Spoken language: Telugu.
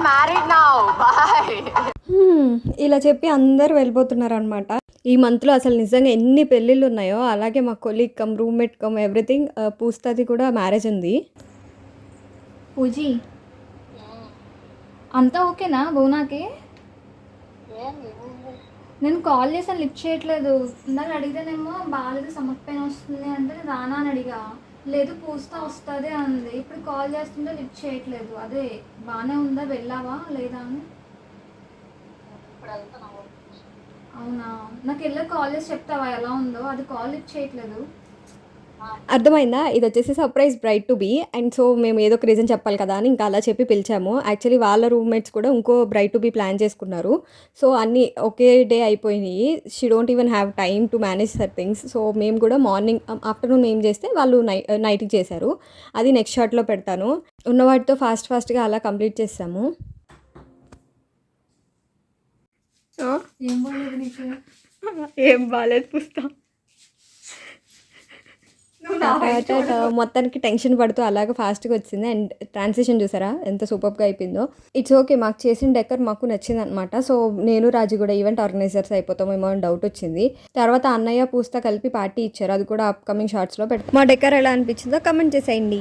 married now. Bye. ఇలా చెప్పి అందరూ వెళ్ళిపోతున్నారు అనమాట. ఈ మంత్లో అసలు నిజంగా ఎన్ని పెళ్ళిళ్ళు ఉన్నాయో, అలాగే మా colleague cum roommate cum everything పూస్తది కూడా మ్యారేజ్ ఉంది. పూజీ అంతా ఓకేనా బోనాకి? నేను కాల్ చేసాను, లిఫ్ట్ చేయట్లేదు. ఇందాక అడిగితేనేమో బాగాలేదు, స్టమక్ పెయిన్ వస్తుంది అంటే నేను రానా అని అడిగా. లేదు పూస్తా వస్తుంది అంది. ఇప్పుడు కాల్ చేస్తుంటే లిఫ్ట్ చేయట్లేదు. అదే బాగానే ఉందా, వెళ్ళావా లేదా అని. అవునా, నాకు వెళ్ళి కాల్ చేసి చెప్తావా ఎలా ఉందో? అది కాల్ లిఫ్ట్ చేయట్లేదు. అర్థమైందా? ఇది వచ్చేసి surprise bride to be. And so మేము ఏదో ఒక రీజన్ చెప్పాలి కదా అని ఇంకా అలా చెప్పి పిలిచాము. యాక్చువల్లీ వాళ్ళ రూమ్మేట్స్ కూడా ఇంకో బ్రైడ్ టు బీ ప్లాన్ చేసుకున్నారు. సో అన్నీ ఒకే డే అయిపోయినాయి. She don't even have time to manage her things. So మేము కూడా మార్నింగ్ ఆఫ్టర్నూన్ ఏం చేస్తే వాళ్ళు నైట్కి చేశారు. అది నెక్స్ట్ షార్ట్లో పెడతాను. ఉన్న వాటితో ఫాస్ట్గా అలా కంప్లీట్ చేసాము. ఏం బాగాలేదు నీకు? ఏం బాగాలేదు పుస్తా. మొత్తానికి టెన్షన్ పడుతూ అలాగ ఫాస్ట్గా వచ్చింది. అండ్ ట్రాన్సిషన్ చూసారా ఎంత సూపర్గా అయిపోయిందో. ఇట్స్ ఓకే, మాకు చేసిన డెకర్ మాకు నచ్చింది అనమాట. సో నేను రాజు కూడా ఈవెంట్ ఆర్గనైజర్స్ అయిపోతామేమో అని డౌట్ వచ్చింది. తర్వాత అన్నయ్య పూస్తా కలిపి పార్టీ ఇచ్చారు. అది కూడా అప్కమింగ్ షార్ట్స్లో పెడతాం. మా డెకర్ ఎలా అనిపించిందో కమెంట్ చేసేయండి.